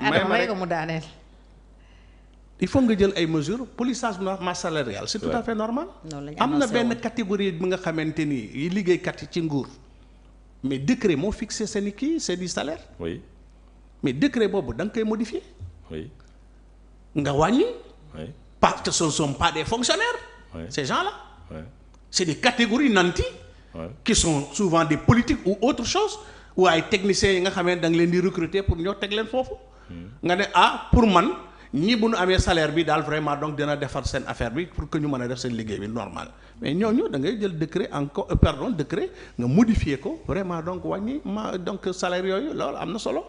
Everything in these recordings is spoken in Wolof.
may ko mu daaneel. il faut nga jël ay mesures polissage masse salariale c'est tout à fait normal. am na benn catégorie bi nga xamante ni yi liggéeykat yi ci nguur mais décret moo fixé seen i kii seen i salaire. oui mais décret boobu da nga koy modifier. oui nga wàññi. oui parce que ce ne sont pas des fonctionnaires. oui ces gens-là. oui c'est des catégories nantis. oui qui sont souvent des politiques ou autre chose ou ay techniciens yi nga xam ne da nga leen di recruter pour ñoo teg leen foofu. nga ne pour man. ñii bu nu amee salaire bi daal vraiment donc dina defar seen affaire bi pour que ñu mën a def seen liggéey bi normal mais ñooñu da ngay jël décret décret nga modifier ko vraiment donc wàññi donc salaire yooyu loolu am na solo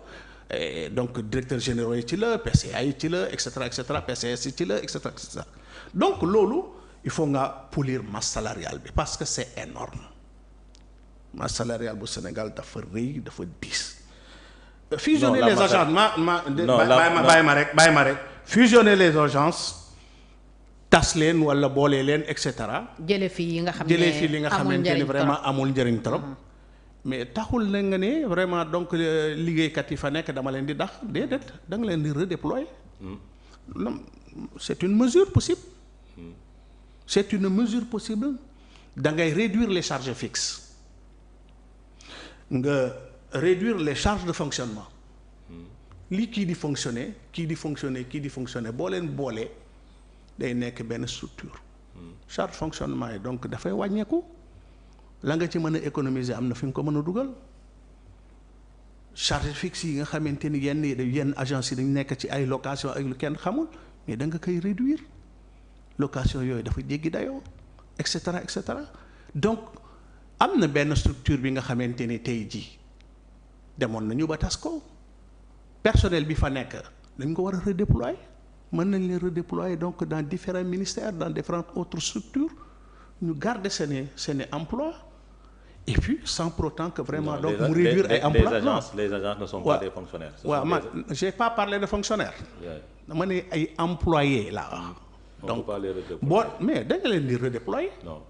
et donc directeur généraux yi ci la PCA yi ci la et cetera PCS yi ci la et cetera donc loolu il faut nga polir masse salariale bi parce que c'est énorme masse salariale bu Sénégal dafa rëy dafa diis. fusionner les agences bàyyi ma rek fusionner les agences tas leen wala boole leen et cetera. jële fii yi nga xam ne jëlee fii li nga xamante ni vraiment amul njëriñ trop. mais taxul na nga ne vraiment donc liggéeykat yi fa nekk dama leen di dax déedéet da nga leen di redéployer. non c'est une mesure possible. c'est une mesure possible da ngay réduire les charges fixes nga. réduire les charges de fonctionnement lii kii di fonctionner boo leen boolee day nekk benn structure charge fonctionnement yi donc dafay wàññeeku la nga ci mën a économiser am na fi nga ko mën a dugal charge fixe yi nga xamante ni yenn agence yi dañ nekk ci ay location ak lu kenn xamul mais da nga koy réduire location yooyu dafa jéggi dayoo et cetera donc am na benn structure bi nga xamante ni tey jii demoon nañu ba tas ko personnel bi fa nekk dañ ko war a redéployer mën nañ leen redéployer donc dans différents ministères dans différentes autres structures ñu garder seeni emploi et puis sans pour autant que vraiment donc mu réduire ay emploi les agences ne sont pas des fonctionnaires. waaw man j'ai pas parlé de fonctionnaires. dama ne ay employés laa wax. donc boo mais dañ leen di redéployer. non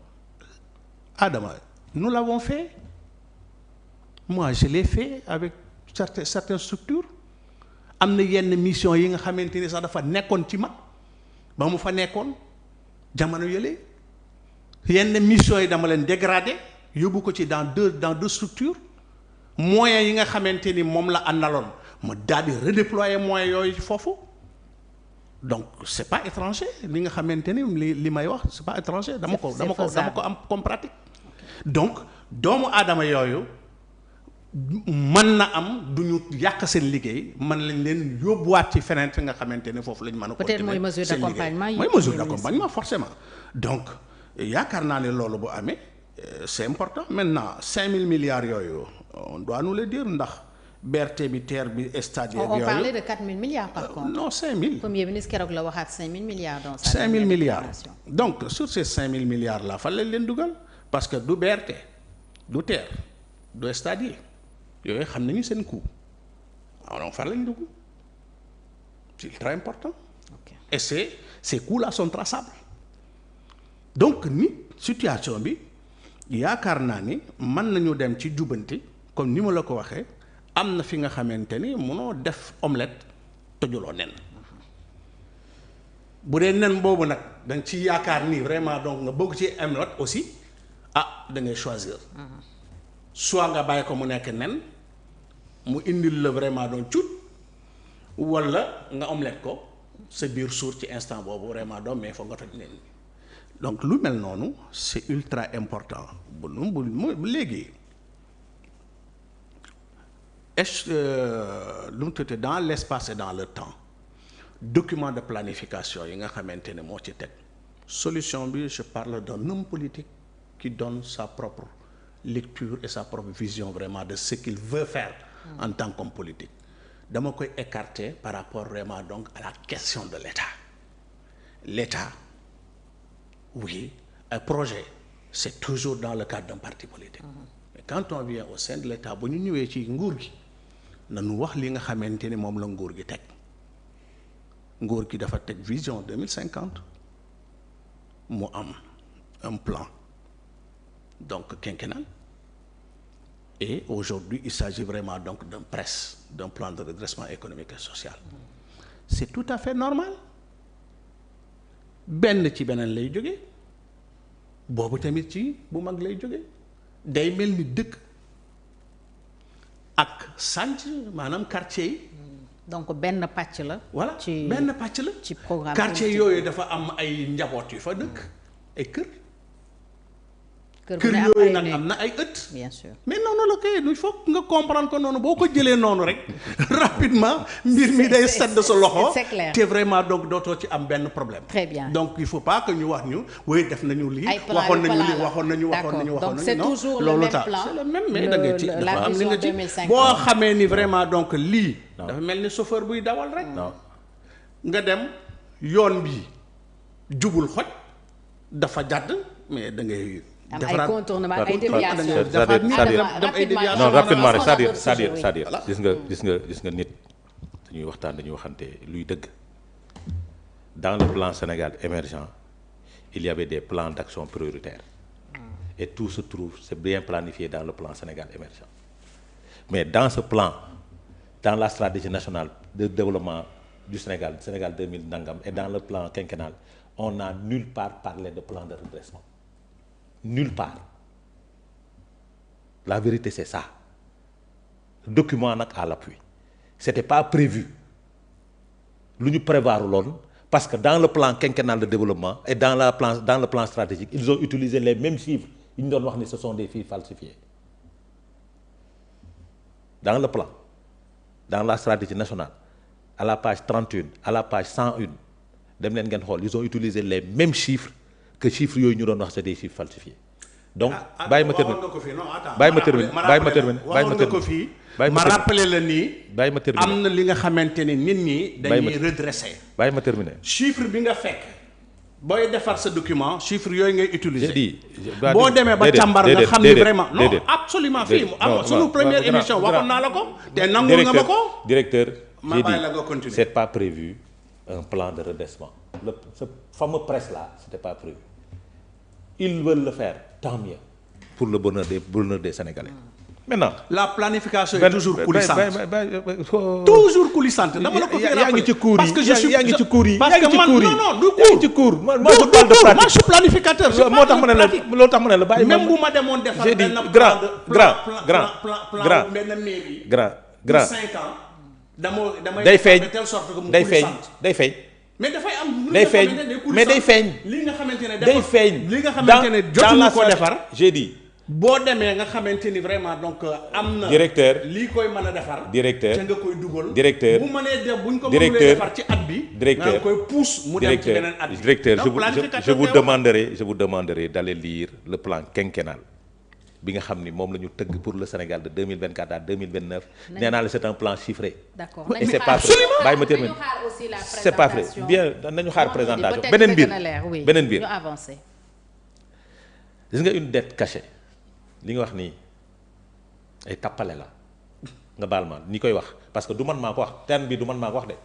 Adama nous l'avons fait. moi je l'ai fait avec certaines structures am na yenn mission yi nga xamante ni sax dafa nekkoon ci man ba mu fa nekkoon jamono yële yenn mission yi dama leen dégradé yóbbu ko ci dans deux structures moyens yi nga xamante ni moom la àndaloon ma daal di redéployer moyens yooyu foofu donc c'est pas étranger li nga xamante ni li may wax c'est pas étranger dama ko am comme pratique donc doomu aadama yooyu mën na am du ñu yàq seen liggéey mën lañ leen yóbbuwaat ci feneen fi nga xamante ne foofu lañ mën a. peut-être mooy mesure d'accompagnement mooy mesure d'accompagnement forcément. donc yaakaar naa ne loolu bu amee c'est important maintenant 5000 milliards yooyu on doit nous le dire ndax BRT bi TER bi stade yooyu. on parlait de 4000 milliards par contre. non 5000. premier ministre keroog la waxaat 5000 milliards. donc 5000 milliards donc sur ces 5000 milliards là fan lañ leen dugal parce que du BRT du TER du stade yi. yooyu xam nañu seen coût waaw donc fan lañ dugg c'est très important. Okay. Et ces coûts-là sont traçables donc nit situation bi yaakaar naa ni mën nañu dem ci jubanti comme ni ma la ko waxee am na fi nga xamante ni mënoo def omelette tojuloo nen bu dee nen boobu nag da nga ci yaakaar ni vraiment donc nga bëgg ci omelette aussi da ngay choisir soit nga bàyyi ko mu nekk nen mu indil la vraiment donc cut wala nga omelette ko sa biir suur ci instant boobu vraiment doom mais foog nga toj nen donc lu mel noonu c'est ultra important bu léegi lu mu tuddee dans l'espace et dans le temps document de planification yi nga xamante ne moo ci teg solution bi je parle d'un homme politique qui donne sa propre lecture et sa propre vision vraiment de ce qu'il veut faire en tant qu'homme politique dama koy écarter par rapport vraiment donc à la question de l'État oui un projet c'est toujours dans le cadre d'un parti politique mais quand on vient au sein de l'État bu ñu ñëwee ci nguur gi nañu wax li nga xamante ni moom la nguur gi teg nguur gi dafa teg vision 2050 mu am un plan donc quinquennal et aujourd'hui il s'agit vraiment donc d'un plan de redressement économique et social. C'est tout à fait normal benn ci beneen lay jóge boobu tamit ci bu mag lay jóge day mel ni dëkk ak sànc maanaam quartier yi. donc benn pàcc la. voilà ci benn pàcc la. ci programme quartier yooyu dafa am ay njaboot yu fa dëkk ay kër. kër yooyu nag am na ay ëtt. bien sûr mais noonu la kay il faut nga comprendre ko noonu boo ko jëlee noonu rek rapidement mbir mi day sedd sa loxo. c'est clair te vraiment donc dootoo ci am benn problème. très bien donc il faut pas que ñu wax ñu oui def nañu lii. ay plan waxoon nañu lii la waxoon nañu donc c'est non toujours le loolu même tax plan c'est le même mais da ngay ci dafa am li nga ci 2050 boo xamee ni vraiment donc lii. Non. dafa mel ni chauffeur buy dawal rek. non nga dem yoon bi jubul xoj dafa jàdd mais da ngay. am ay contournement ay déviation c'est-à-dire non rapidement rek c'est-à-dire gis nga nit dañuy waxtaan dañuy waxante luy dëgg dans le plan Sénégal émergent il y avait des plans d'action prioritaires et tout se trouve c'est bien planifié dans le plan Sénégal émergent mais dans ce plan dans la stratégie nationale de développement du Sénégal 2000 nangam et dans le plan quinquennal on n'a nulle part parlé de plan de redressement nulle part la vérité c'est ça document nag à l'appui c'était pas prévu lu ñu prévoir loon parce que dans le plan quinquennal de développement et dans le plan stratégique ils ont utilisé les mêmes chiffres yi ñu doon wax ni ce sont des chiffres falsifiés dans le plan dans la stratégie nationale à la page 31 à la page 101 dem leen ngeen xool ils ont utilisé les mêmes chiffres que chiffres yooyu ñu doon wax c'est des chiffres falsifiés donc bàyyi ma terminer ma rappeler la nii bàyyi ma terminer am na li nga xamante ni nit ñi dañuy redresser bàyyi ma terminer chiffre bi nga fekk booy defar sa document chiffre yooyu ngay utiliser j'ai boo demee ba càmbar nga xam ni vraiment non absolument fii am sunu première émission waxoon naa la ko te nangul nga ma ko directeur ma bàyyi la nga continuer c'est pas prévu un plan de redressement ce fameux presse là c'était pas prévu ils veulent le faire tant mieux pour le bonheur des Sénégalais. Maintenant la planification est toujours coulissante toujours coulissante dama la ko fi yaa ngi ci cours yi parce que je suis yaa ngi ci cours yi parce que man non du cours ci cours moi je parle de pratique moi je suis planificateur moo tax ma ne la loolu tax ma ne la bàyyi même bu ma demoon defar j'ai dit benn grand benn mairie grand 5 ans damay day feeñ de telle sorte que mu day feeñ coulissante day feeñ mais dafay am day feeñ mais day feeñ li nga xamante ne day feeñ li nga xamante ne jotuñu ko defar j'ai dit boo demee nga xamante ni vraiment donc am na directeur lii koy mën a defar directeur ca nga koy dugal directeur bu mënee def buñ ko directeur mënulee defar ci at bi directeur nga koy pousse mu dem ci beneen at bi directeur Donc, je vous demanderai d'aller lire le plan quinquennal bi nga xam ni moom la ñu tëgg pour le Sénégal de 2024 à 2029 nee naa la c'est un plan chiffré. D'accord. et c'est pas vrai bàyyi ma terminer c'est pas vrai bien nañu xaar présentation beneen biir ñu avancer. gis nga une dette cachée li nga wax nii ay tappale la nga baal ma ñi koy wax parce que du man maa ko wax terme bi du man maa ko wax de